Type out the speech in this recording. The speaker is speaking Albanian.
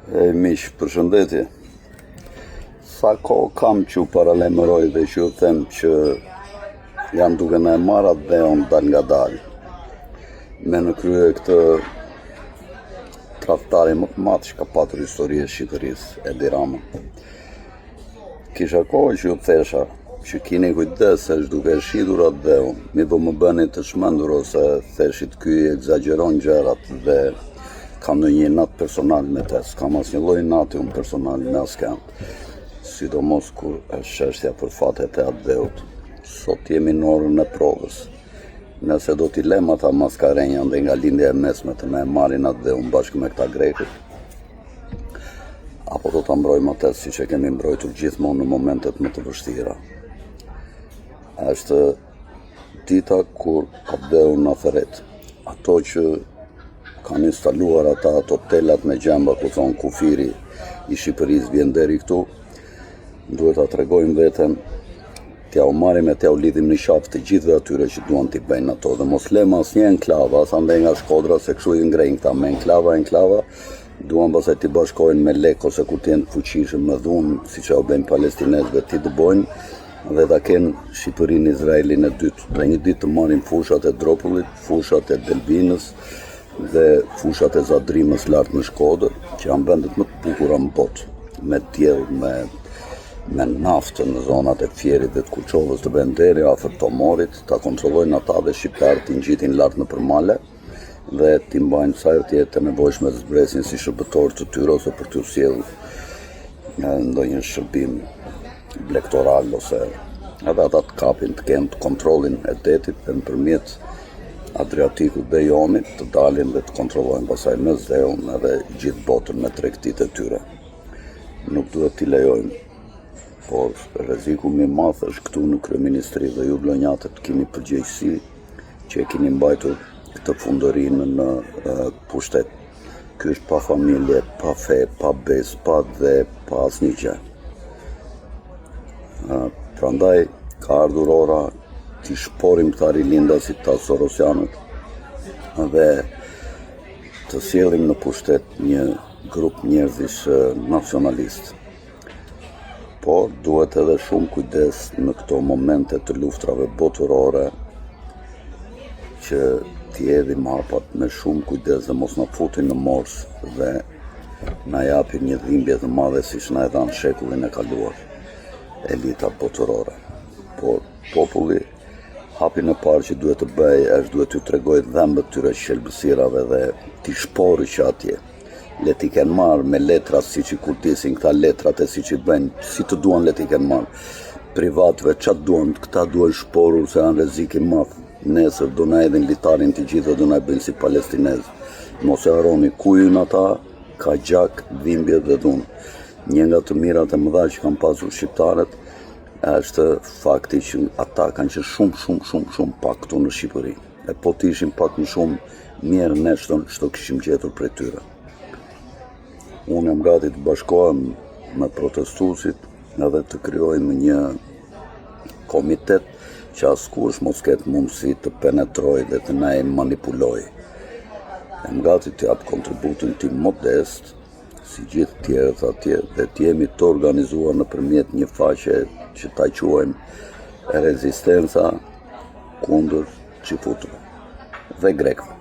Miq, përshëndetje. Sa kohë kam që u paralemëroj dhe që u them që janë duke në e marat dhe unë dal nga dalë. Me në krye këtë traftari më të matë që ka patur historie Shqipërisë, Edi Rama. Kisha kohë që u thesha që kini kujdes se është duke shitur atë dhe unë, mi po më bëni të shmendur ose theshit ky egzageron gjërat dhe kam në një natë personal me te, s'kam as një lloj nati unë personal me asken, sidomos kur është çështja për fatet e atë dheut. Sot jemi në orën e provës. Nëse do t'i lem ata maskarenja dhe nga lindja e mesme të me marrin atë dheun bashkë me këta grekët, apo do t'a mbrojmë atë si që kemi mbrojtur gjithmonë në momentet më të vështira. Është dita kur atë dheun në theret. Ato që kanë instaluar ata ato telat me gjemba ku thonë kufiri i Shqipërisë vjen deri këtu, duhet ta tregojmë veten, t'ja u marrim e t'ja u lidhim në shafë të gjithëve atyre që duan t'i bëjnë ato, dhe mos lema asnjë enklava, as andej nga Shkodra se kështu i ngrejnë këta me enklava, duan pastaj t'i bashkojnë me lek ose kur t'jenë fuqishëm me dhunë, siç e u bëjnë palestinezëve t'i dëbojnë, dhe ta kenë Shqipërinë Izraelin e dytë, dhe një ditë të marrin fushat e Dropullit, fushat e Delbinës dhe fushat e Zadrimës lart në Shkodër, që janë vendet më të bukura në botë, me diell, me naftë në zonat e Fierit dhe të Kuçovës të Benderi, afër Tomorit, ta kontrollojnë ata dhe shqiptarët t'i ngjitin lart në përmale dhe t'i mbajnë sa herë tjetër të nevojshme të zbresin si shërbëtor të tyre ose për t'u sjellë ndonjë shërbim blektoral ose edhe ata të kapin, të kenë kontrollin e detit dhe nëpërmjet Adriatikut dhe Jonit të dalin dhe të kontrollojnë pasaj me Zeun edhe gjithë botën me tregtitë e tyre. Nuk duhet t'i lejojmë, por rreziku më i madh është këtu në kryeministri dhe ju vlonjatët keni përgjegjësi që e keni mbajtur këtë fundërinë në pushtet. Ky është pa familje, pa fe, pa besë, pa dhe pa asnjë gjë. Prandaj ka ardhur ora t'i shporim këta rilindasit ta Sorosianët dhe të sjellim në pushtet një grup njerëzish nacionalist. Por duhet edhe shumë kujdes në këto momente të luftrave botërore që t'i hedhim hapat me shumë kujdes dhe mos na futin në mors dhe na japin një dhimbje të madhe siç na e dhanë shekullin e kaluar elita botërore. Por populli hapin e parë që duhet të bëj është duhet t'ju tregoj dhembët tyre shëlbësirave dhe t'i shpori që atje. Le t'i kenë marrë me letra si që kurtisin këta letrat e si që bëjnë, si të duan le t'i kenë marrë. Privatëve qatë duan, këta duan shporur se janë rrezik i madh. Nesër do na edhin litarin të gjithë do na bëjnë si palestinezë. Mos e harroni ku jyn ata, ka gjak, dhimbje dhe dhunë. Një nga të mirat e mëdha që kanë pasur shqiptarët është fakti që ata kanë qenë shumë pak këtu në Shqipëri. E po të ishin pak më shumë, mirë ne çdo kishim gjetur prej tyre. Unë jam gati të bashkohem me protestuesit edhe të krijojmë një komitet që askush mos ketë mundësi të penetrojë dhe të na e manipulojë. Jam gati të jap kontributin tim modest, si gjithë tjerët atje, dhe t'jemi të organizuar nëpërmjet një faqe që ta quajmë rezistenca kundër çifutëve dhe grekëve.